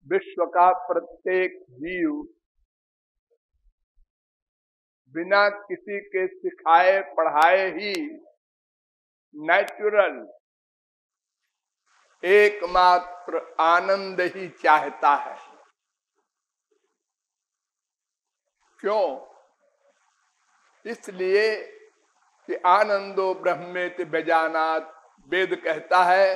विश्व का प्रत्येक जीव बिना किसी के सिखाए पढ़ाए ही नेचुरल एकमात्र आनंद ही चाहता है। क्यों? इसलिए कि आनंदो ब्रह्मेति बेजानात, वेद कहता है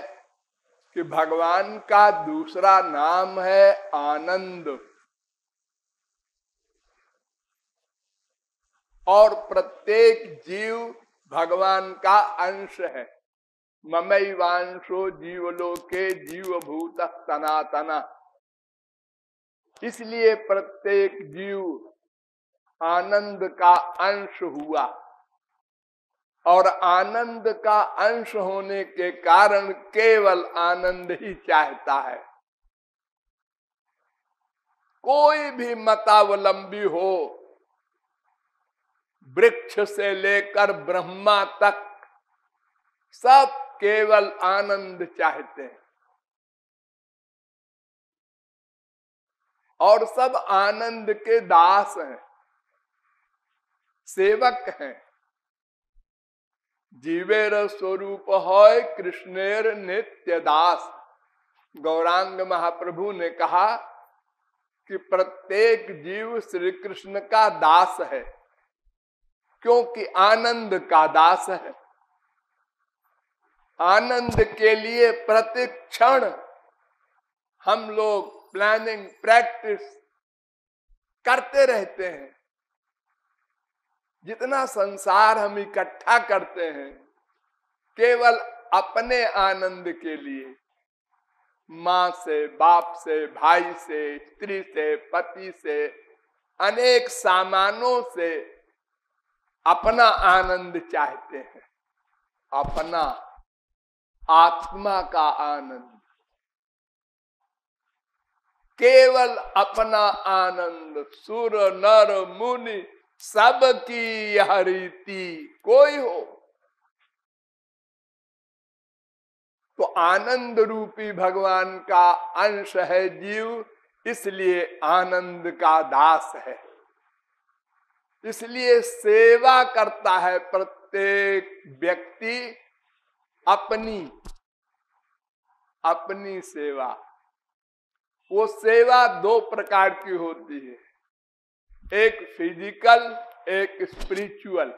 कि भगवान का दूसरा नाम है आनंद। और प्रत्येक जीव भगवान का अंश है। ममैवांशो जीवलोके जीवभूत सनातना। इसलिए प्रत्येक जीव आनंद का अंश हुआ और आनंद का अंश होने के कारण केवल आनंद ही चाहता है। कोई भी मतावलंबी हो, वृक्ष से लेकर ब्रह्मा तक, सब केवल आनंद चाहते हैं और सब आनंद के दास हैं, सेवक हैं। जीवेर स्वरूप है कृष्णेर नित्य दास। गौरांग महाप्रभु ने कहा कि प्रत्येक जीव श्री कृष्ण का दास है, क्योंकि आनंद का दास है। आनंद के लिए प्रतिक्षण हम लोग प्लानिंग, प्रैक्टिस करते रहते हैं। जितना संसार हम इकट्ठा करते हैं केवल अपने आनंद के लिए, माँ से, बाप से, भाई से, स्त्री से, पति से, अनेक सामानों से अपना आनंद चाहते हैं, अपना आत्मा का आनंद, केवल अपना आनंद। सुर नर मुनि सबकी यह रीति, कोई हो तो आनंद रूपी भगवान का अंश है जीव, इसलिए आनंद का दास है। इसलिए सेवा करता है प्रत्येक व्यक्ति, अपनी सेवा। वो सेवा दो प्रकार की होती है, एक फिजिकल, एक स्पिरिचुअल।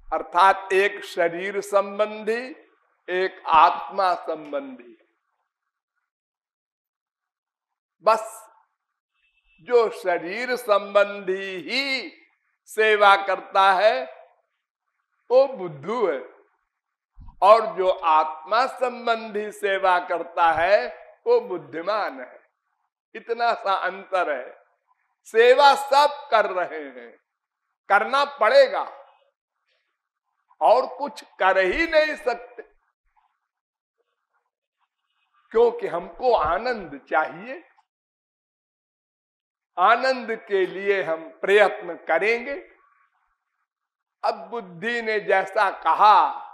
अर्थात एक शरीर संबंधी, एक आत्मा संबंधी। बस जो शरीर संबंधी ही सेवा करता है वो बुद्धू है, और जो आत्मा संबंधी सेवा करता है वो बुद्धिमान है। इतना सा अंतर है। सेवा सब कर रहे हैं, करना पड़ेगा, और कुछ कर ही नहीं सकते, क्योंकि हमको आनंद चाहिए। आनंद के लिए हम प्रयत्न करेंगे। अब बुद्धि ने जैसा कहा,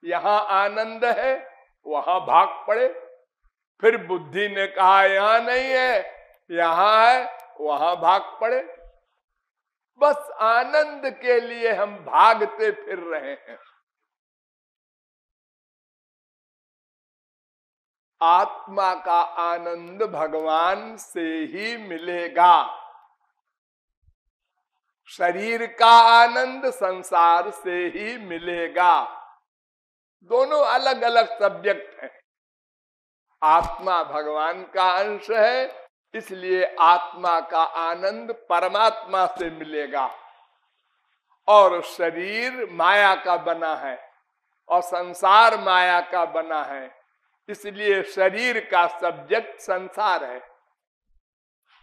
यहां आनंद है, वहां भाग पड़े। फिर बुद्धि ने कहा यहां नहीं है, यहां है, वहां भाग पड़े। बस आनंद के लिए हम भागते फिर रहे हैं। आत्मा का आनंद भगवान से ही मिलेगा। शरीर का आनंद संसार से ही मिलेगा। दोनों अलग अलग सब्जेक्ट हैं। आत्मा भगवान का अंश है, इसलिए आत्मा का आनंद परमात्मा से मिलेगा। और शरीर माया का बना है और संसार माया का बना है, इसलिए शरीर का सब्जेक्ट संसार है।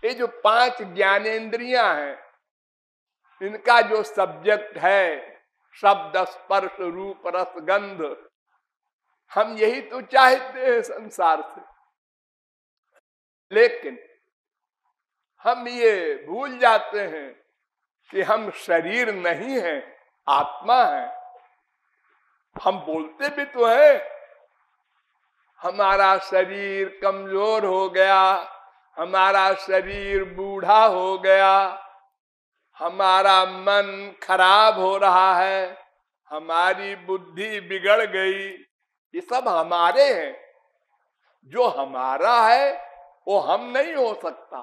ये जो 5 ज्ञानेंद्रियां हैं, इनका जो सब्जेक्ट है शब्द, स्पर्श, रूप, रस, गंध, हम यही तो चाहते हैं संसार से। लेकिन हम ये भूल जाते हैं कि हम शरीर नहीं हैं, आत्मा है। हम बोलते भी तो है हमारा शरीर कमजोर हो गया, हमारा शरीर बूढ़ा हो गया, हमारा मन खराब हो रहा है, हमारी बुद्धि बिगड़ गई, ये सब हमारे हैं। जो हमारा है वो हम नहीं हो सकता।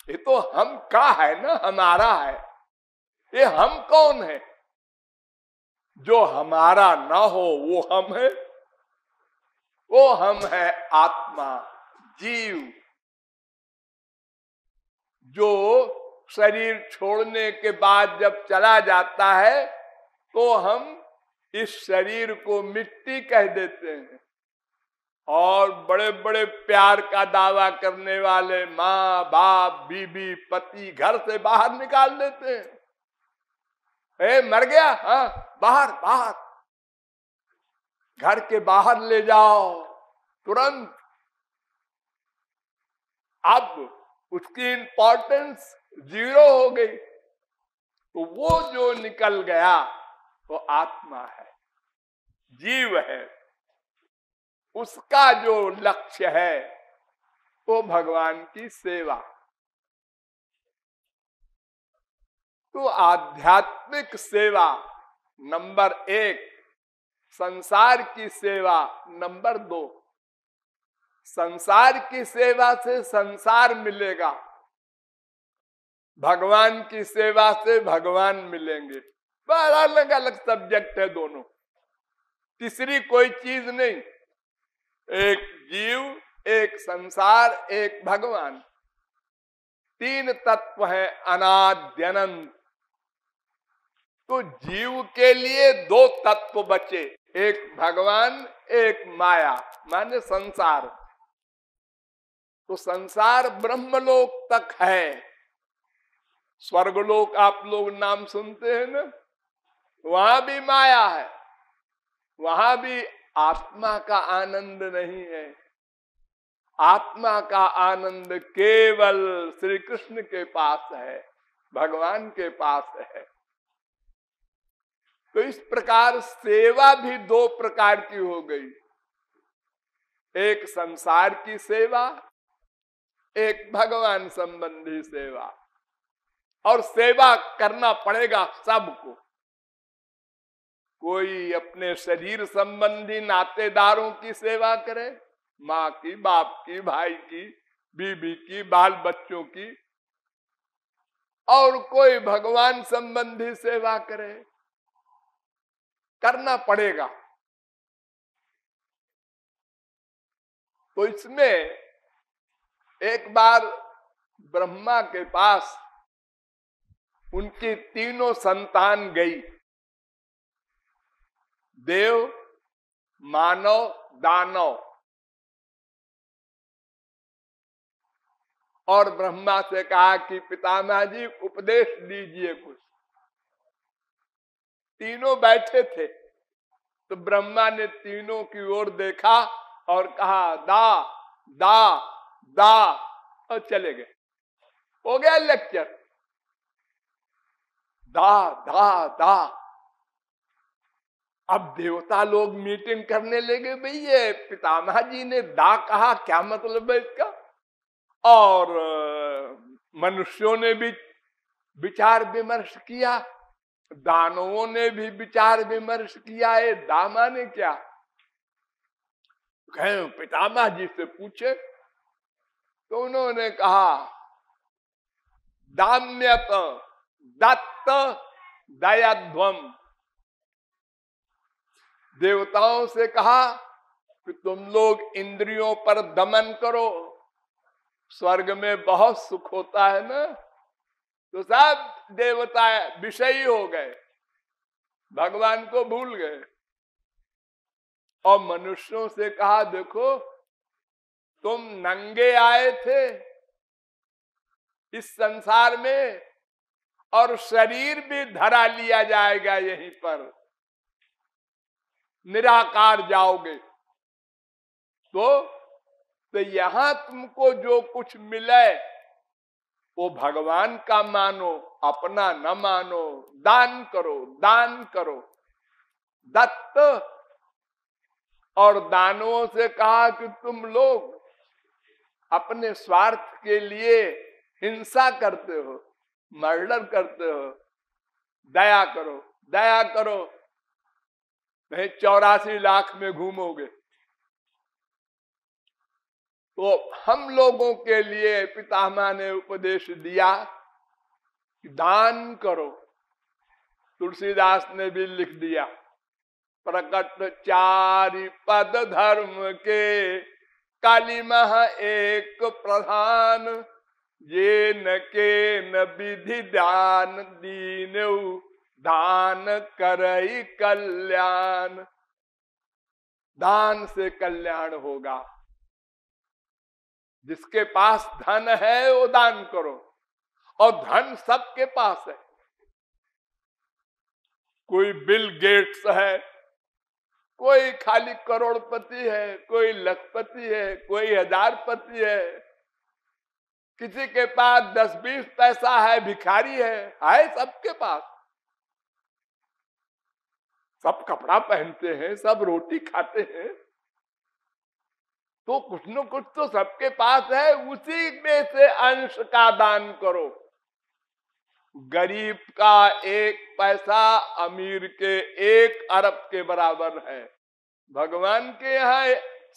ये तो हम का है ना, हमारा है। ये हम कौन है? जो हमारा ना हो वो हम है। वो हम है आत्मा, जीव, जो शरीर छोड़ने के बाद जब चला जाता है तो हम इस शरीर को मिट्टी कह देते हैं और बड़े बड़े प्यार का दावा करने वाले माँ बाप बीबी पति घर से बाहर निकाल देते हैं। मर गया, हाँ बाहर बाहर, घर के बाहर ले जाओ तुरंत। अब उसकी इंपॉर्टेंस जीरो हो गई। तो वो जो निकल गया वो आत्मा है, जीव है। उसका जो लक्ष्य है वो भगवान की सेवा। तो आध्यात्मिक सेवा नंबर 1, संसार की सेवा नंबर 2। संसार की सेवा से संसार मिलेगा, भगवान की सेवा से भगवान मिलेंगे। बड़ा अलग अलग सब्जेक्ट है दोनों, तीसरी कोई चीज नहीं। एक जीव, एक संसार, एक भगवान, 3 तत्व है अनाद्य अनंत। तो जीव के लिए 2 तत्व बचे, एक भगवान एक माया, माने संसार। तो संसार ब्रह्मलोक तक है। स्वर्गलोक आप लोग नाम सुनते हैं ना, वहां भी माया है, वहां भी आत्मा का आनंद नहीं है। आत्मा का आनंद केवल श्री कृष्ण के पास है, भगवान के पास है। तो इस प्रकार सेवा भी 2 प्रकार की हो गई, एक संसार की सेवा, एक भगवान संबंधी सेवा। और सेवा करना पड़ेगा सबको। कोई अपने शरीर संबंधी नातेदारों की सेवा करे, माँ की, बाप की, भाई की, बीबी की, बाल बच्चों की, और कोई भगवान संबंधी सेवा करे, करना पड़ेगा। तो इसमें एक बार ब्रह्मा के पास उनकी 3 संतान गई, देव, मानव, दानव। और ब्रह्मा से कहा कि पितामह जी उपदेश दीजिए कुछ। तीनों बैठे थे तो ब्रह्मा ने तीनों की ओर देखा और कहा दा दा दा, और चले गए। हो गया लेक्चर, दा दा दा। अब देवता लोग मीटिंग करने लगे, भाई ये पितामह जी ने दा कहा, क्या मतलब है इसका। और मनुष्यों ने भी विचार विमर्श किया, दानवों ने भी विचार विमर्श किया, ये दा माने क्या। कहे पितामह जी से पूछे तो उन्होंने कहा दाम्यत दत्त दयाध्वम। देवताओं से कहा कि तुम लोग इंद्रियों पर दमन करो, स्वर्ग में बहुत सुख होता है ना। तो सब देवता विषयी हो गए, भगवान को भूल गए। और मनुष्यों से कहा देखो तुम नंगे आए थे इस संसार में, और शरीर भी धरा लिया जाएगा यहीं पर, निराकार जाओगे। तो यहां तुमको जो कुछ मिले वो भगवान का मानो, अपना न मानो। दान करो, दान करो। दत्त और दानवों से कहा कि तुम लोग अपने स्वार्थ के लिए हिंसा करते हो, मर्डर करते हो, दया करो, दया करो, नहीं 84 लाख में घूमोगे। तो हम लोगों के लिए पितामह ने उपदेश दिया कि दान करो। तुलसीदास ने भी लिख दिया, प्रकट चारि पद धर्म के, कालीमह एक प्रधान, ये न के न विधि दान, दीनऊ दान करई कल्याण। दान से कल्याण होगा। जिसके पास धन है वो दान करो, और धन सबके पास है। कोई बिल गेट्स है, कोई खाली करोड़पति है, कोई लखपति है, कोई हजारपति है, किसी के पास 10-20 पैसा है, भिखारी है सबके पास। सब कपड़ा पहनते हैं, सब रोटी खाते हैं, तो कुछ न कुछ तो सबके पास है। उसी में से अंश का दान करो। गरीब का 1 पैसा अमीर के 1 अरब के बराबर है। भगवान के यहाँ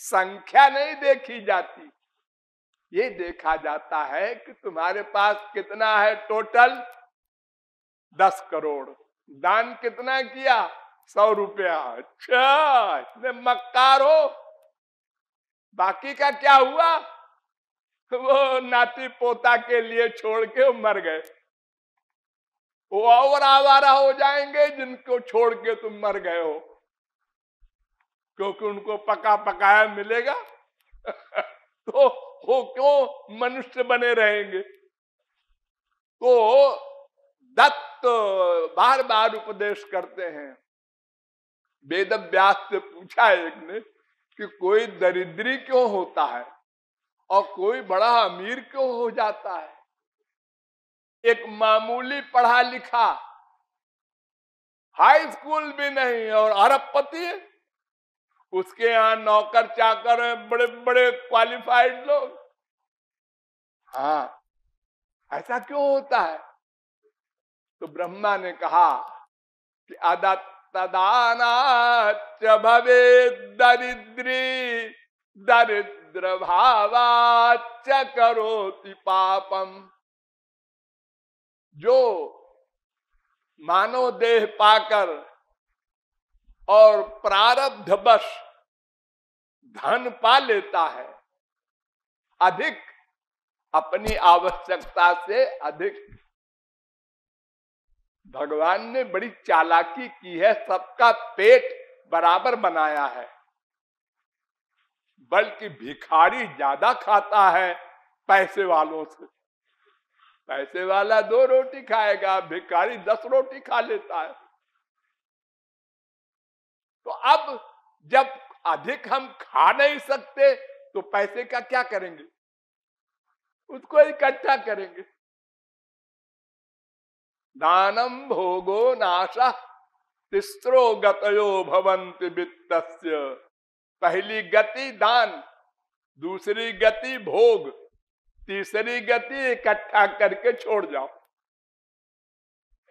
संख्या नहीं देखी जाती, ये देखा जाता है कि तुम्हारे पास कितना है टोटल। 10 करोड़। दान कितना किया? 100 रुपया। अच्छा, इतने मक्कार हो। बाकी का क्या हुआ? वो नाती पोता के लिए छोड़ के मर गए। वो और आवारा हो जाएंगे जिनको छोड़ के तुम मर गए हो, क्योंकि उनको पका पकाया मिलेगा। तो वो क्यों मनुष्य बने रहेंगे? तो दत्त बार बार उपदेश करते हैं। वेद व्यास से पूछा एक ने कि कोई दरिद्री क्यों होता है और कोई बड़ा अमीर क्यों हो जाता है? एक मामूली पढ़ा लिखा, हाई स्कूल भी नहीं और अरबपति, उसके यहाँ नौकर चाकर हैं, बड़े बड़े क्वालिफाइड लोग। हाँ, ऐसा क्यों होता है? तो ब्रह्मा ने कहा कि तदानाच्च भवे दरिद्री, दरिद्र भावाच्च करोति पापम। जो मानव देह पाकर और प्रारब्धवश धन पा लेता है, अधिक अपनी आवश्यकता से अधिक, भगवान ने बड़ी चालाकी की है, सबका पेट बराबर बनाया है। बल्कि भिखारी ज्यादा खाता है पैसे वालों से। पैसे वाला 2 रोटी खाएगा, भिखारी 10 रोटी खा लेता है। तो अब जब अधिक हम खा नहीं सकते तो पैसे का क्या करेंगे? उसको इकट्ठा करेंगे। दानम भोगो नाशः, तिस्रो गतयो भवन्ति वित्तस्य। पहली गति दान, दूसरी गति भोग, तीसरी गति इकट्ठा करके छोड़ जाओ।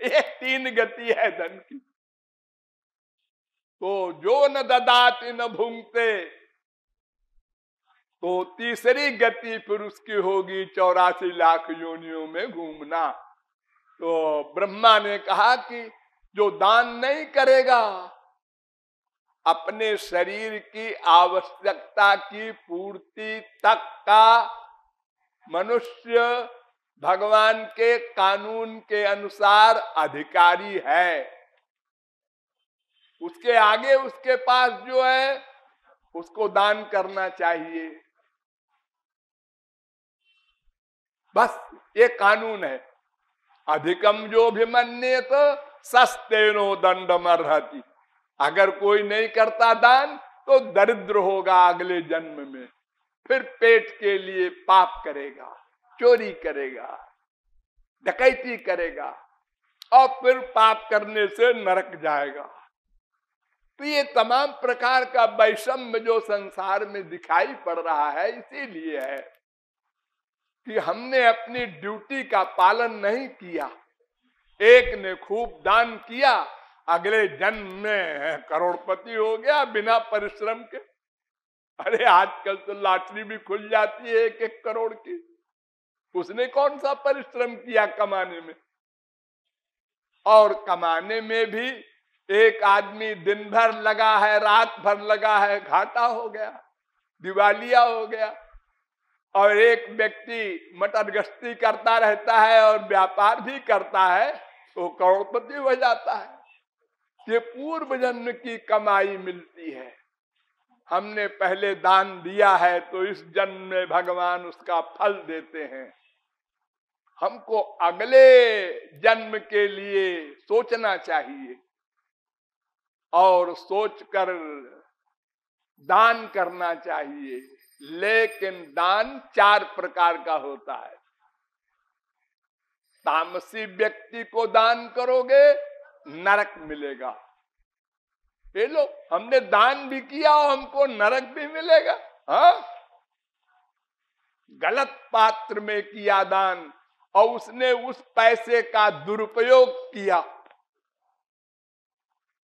ये 3 गति है धन की। तो जो न ददाति न भुंगते, तो तीसरी गति फिर उसकी होगी 84 लाख योनियों में घूमना। तो ब्रह्मा ने कहा कि जो दान नहीं करेगा, अपने शरीर की आवश्यकता की पूर्ति तक का मनुष्य भगवान के कानून के अनुसार अधिकारी है। उसके आगे उसके पास जो है उसको दान करना चाहिए। बस ये कानून है। अधिकम जो अभिमन्येत सस्तेनो दंडमर्हति। अगर कोई नहीं करता दान तो दरिद्र होगा अगले जन्म में, फिर पेट के लिए पाप करेगा, चोरी करेगा, डकैती करेगा और फिर पाप करने से नरक जाएगा। तो ये तमाम प्रकार का वैषम्य जो संसार में दिखाई पड़ रहा है इसीलिए है कि हमने अपनी ड्यूटी का पालन नहीं किया। एक ने खूब दान किया, अगले जन्म में करोड़पति हो गया बिना परिश्रम के। अरे आजकल तो लॉटरी भी खुल जाती है 1-1 करोड़ की। उसने कौन सा परिश्रम किया कमाने में? और कमाने में भी एक आदमी दिन भर लगा है, रात भर लगा है, घाटा हो गया, दिवालिया हो गया। और एक व्यक्ति मटर गश्ती करता रहता है और व्यापार भी करता है तो करोड़पति हो जाता है। ये पूर्व जन्म की कमाई मिलती है। हमने पहले दान दिया है तो इस जन्म में भगवान उसका फल देते हैं। हमको अगले जन्म के लिए सोचना चाहिए और सोचकर दान करना चाहिए। लेकिन दान 4 प्रकार का होता है। तामसी व्यक्ति को दान करोगे नरक मिलेगा। ये लो, हमने दान भी किया और हमको नरक भी मिलेगा। हाँ, गलत पात्र में किया दान और उसने उस पैसे का दुरुपयोग किया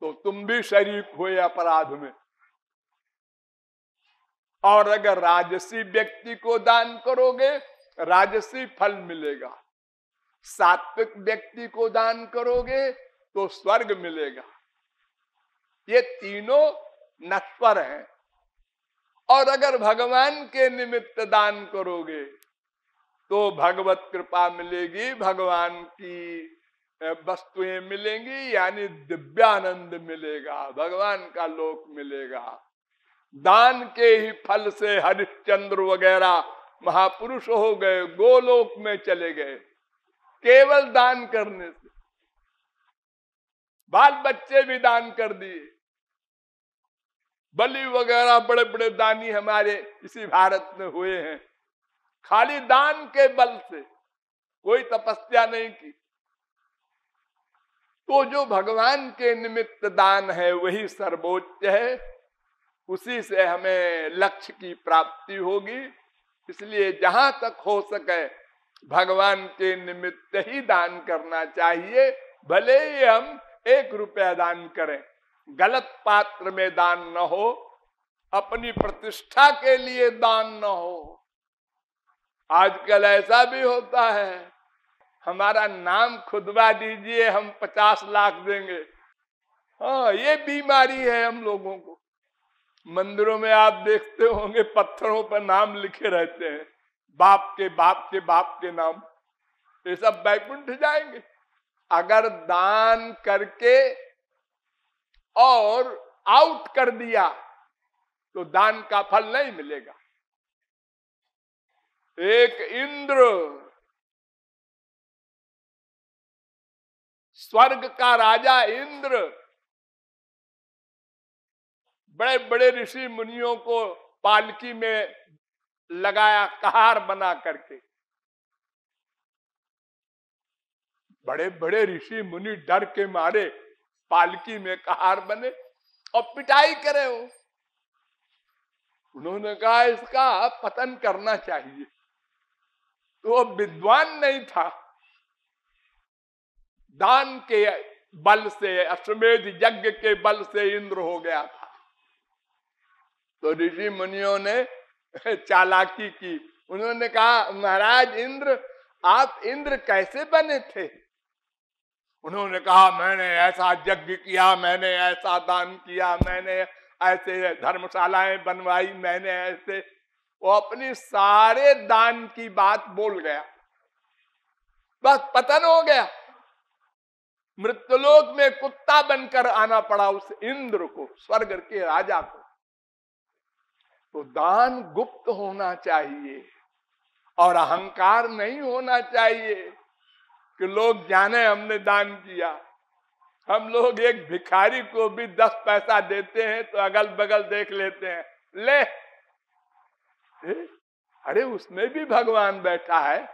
तो तुम भी शरीक हुए अपराध में। और अगर राजसी व्यक्ति को दान करोगे राजसी फल मिलेगा। सात्विक व्यक्ति को दान करोगे तो स्वर्ग मिलेगा। ये तीनों नश्वर हैं। और अगर भगवान के निमित्त दान करोगे तो भगवत कृपा मिलेगी, भगवान की वस्तुएं मिलेंगी, यानी दिव्यानंद मिलेगा, भगवान का लोक मिलेगा। दान के ही फल से हरिश्चंद्र वगैरह महापुरुष हो गए, गोलोक में चले गए केवल दान करने से। बाल बच्चे भी दान कर दिए। बलि वगैरह बड़े बड़े दानी हमारे इसी भारत में हुए हैं, खाली दान के बल से, कोई तपस्या नहीं की। तो जो भगवान के निमित्त दान है वही सर्वोच्च है, उसी से हमें लक्ष्य की प्राप्ति होगी। इसलिए जहां तक हो सके भगवान के निमित्त ही दान करना चाहिए। भले ही हम 1 रुपया दान करें, गलत पात्र में दान न हो, अपनी प्रतिष्ठा के लिए दान न हो। आजकल ऐसा भी होता है, हमारा नाम खुदवा दीजिए हम 50 लाख देंगे। हाँ, ये बीमारी है हम लोगों को। मंदिरों में आप देखते होंगे पत्थरों पर नाम लिखे रहते हैं, बाप के बाप के बाप के नाम। ये सब बैकुंठ जाएंगे। अगर दान करके और आउट कर दिया तो दान का फल नहीं मिलेगा। एक इंद्र, स्वर्ग का राजा इंद्र, बड़े बड़े ऋषि मुनियों को पालकी में लगाया कहार बना करके। बड़े बड़े ऋषि मुनि डर के मारे पालकी में कहार बने और पिटाई करे हो। उन्होंने कहा इसका पतन करना चाहिए। तो वो विद्वान नहीं था, दान के बल से, अश्वमेध यज्ञ के बल से इंद्र हो गया था। तो ऋषि मुनियों ने चालाकी की। उन्होंने कहा महाराज इंद्र, आप इंद्र कैसे बने थे? उन्होंने कहा मैंने ऐसा यज्ञ किया, मैंने ऐसा दान किया, मैंने ऐसे धर्मशालाएं बनवाई, मैंने ऐसे। वो अपनी सारे दान की बात बोल गया, बस पतन हो गया। मृत्युलोक में कुत्ता बनकर आना पड़ा उस इंद्र को, स्वर्ग के राजा को। तो दान गुप्त होना चाहिए और अहंकार नहीं होना चाहिए कि लोग जाने हमने दान किया। हम लोग एक भिखारी को भी 10 पैसा देते हैं तो अगल बगल देख लेते हैं, ले अरे उसमें भी भगवान बैठा है,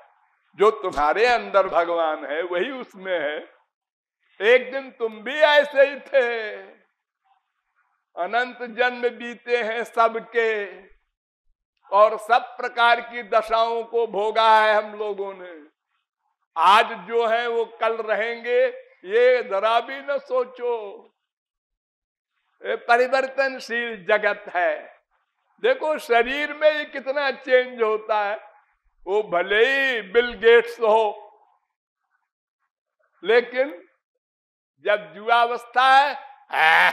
जो तुम्हारे अंदर भगवान है वही उसमें है। एक दिन तुम भी ऐसे ही थे। अनंत जन्म बीते हैं सबके, और सब प्रकार की दशाओं को भोगा है हम लोगों ने। आज जो है वो कल रहेंगे, ये जरा भी न सोचो। ये परिवर्तनशील जगत है। देखो शरीर में ही कितना चेंज होता है। वो भले ही बिल गेट्स हो, लेकिन जब युवावस्था है,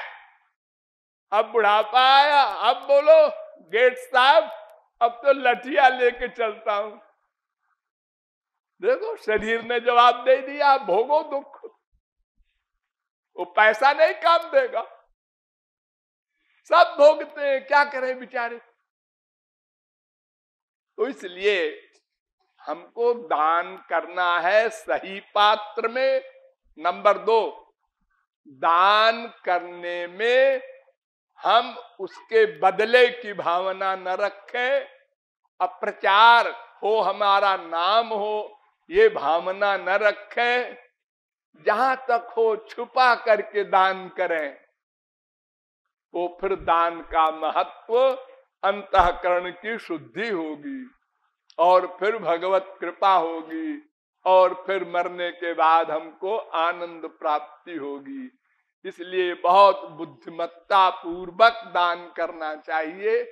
अब बुढ़ापा आया, अब बोलो गेट्स साहब अब तो लठिया लेके चलता हूं। देखो शरीर ने जवाब दे दिया, भोगो दुख। वो पैसा नहीं काम देगा, सब भोगते हैं, क्या करें बेचारे। तो इसलिए हमको दान करना है सही पात्र में। नंबर 2, दान करने में हम उसके बदले की भावना न रखें। अप्रचार हो, हमारा नाम हो, ये भावना न रखें। जहां तक हो छुपा करके दान करें, तो फिर दान का महत्व अंतःकरण की शुद्धि होगी, और फिर भगवत कृपा होगी, और फिर मरने के बाद हमको आनंद प्राप्ति होगी। इसलिए बहुत बुद्धिमत्ता पूर्वक दान करना चाहिए,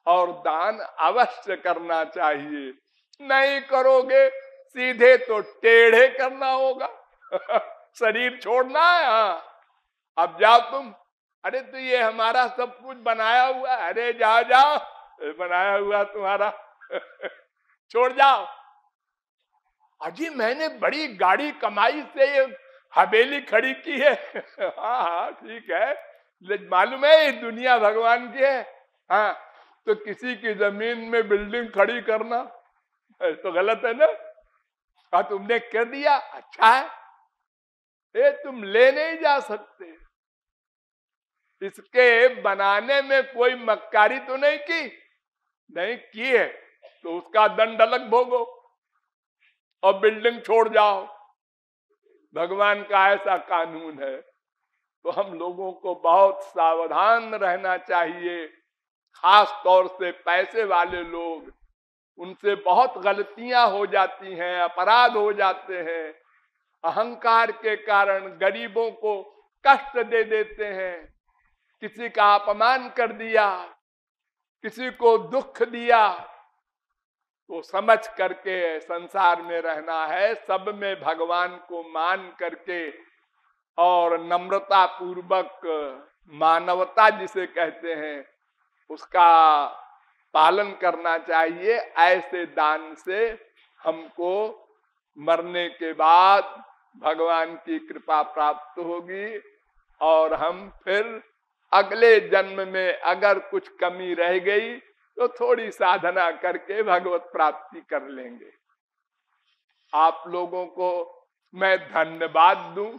और दान अवश्य करना चाहिए। नहीं करोगे सीधे तो टेढ़े करना होगा। शरीर छोड़ना है, हाँ अब जाओ तुम। अरे तो ये हमारा सब कुछ बनाया हुआ, अरे जाओ जाओ, बनाया हुआ तुम्हारा छोड़ जाओ। अजी मैंने बड़ी गाड़ी कमाई से ये हवेली खड़ी की है। हाँ हाँ ठीक है, मालूम है ये दुनिया भगवान की है। हाँ तो किसी की जमीन में बिल्डिंग खड़ी करना तो गलत है ना। हाँ तुमने कर दिया, अच्छा है, ये तुम ले नहीं जा सकते। इसके बनाने में कोई मक्कारी तो नहीं की, नहीं की है तो उसका दंड अलग भोगो और बिल्डिंग छोड़ जाओ। भगवान का ऐसा कानून है। तो हम लोगों को बहुत सावधान रहना चाहिए। खास तौर से पैसे वाले लोग, उनसे बहुत गलतियां हो जाती हैं, अपराध हो जाते हैं। अहंकार के कारण गरीबों को कष्ट दे देते हैं। किसी का अपमान कर दिया, किसी को दुख दिया, तो समझ करके संसार में रहना है। सब में भगवान को मान करके और नम्रता पूर्वक, मानवता जिसे कहते हैं, उसका पालन करना चाहिए। ऐसे दान से हमको मरने के बाद भगवान की कृपा प्राप्त होगी, और हम फिर अगले जन्म में अगर कुछ कमी रह गई तो थोड़ी साधना करके भगवत प्राप्ति कर लेंगे। आप लोगों को मैं धन्यवाद दूं,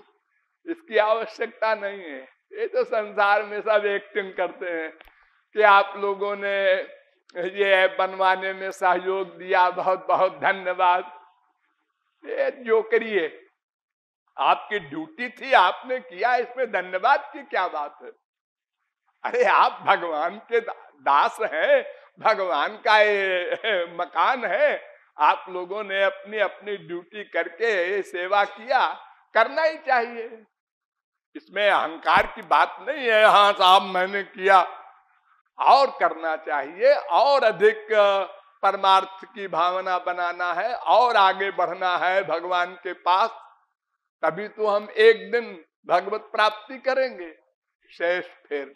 इसकी आवश्यकता नहीं है। ये तो संसार में सब एक्टिंग करते हैं कि आप लोगों ने ये बनवाने में सहयोग दिया, बहुत बहुत धन्यवाद। ये जोकरी है, आपकी ड्यूटी थी, आपने किया, इसमें धन्यवाद की क्या बात है। अरे आप भगवान के दास हैं, भगवान का ये मकान है, आप लोगों ने अपनी अपनी ड्यूटी करके सेवा किया, करना ही चाहिए। इसमें अहंकार की बात नहीं है, हाँ साहब मैंने किया, और करना चाहिए, और अधिक परमार्थ की भावना बनाना है, और आगे बढ़ना है भगवान के पास। तभी तो हम एक दिन भगवत प्राप्ति करेंगे। शेष फिर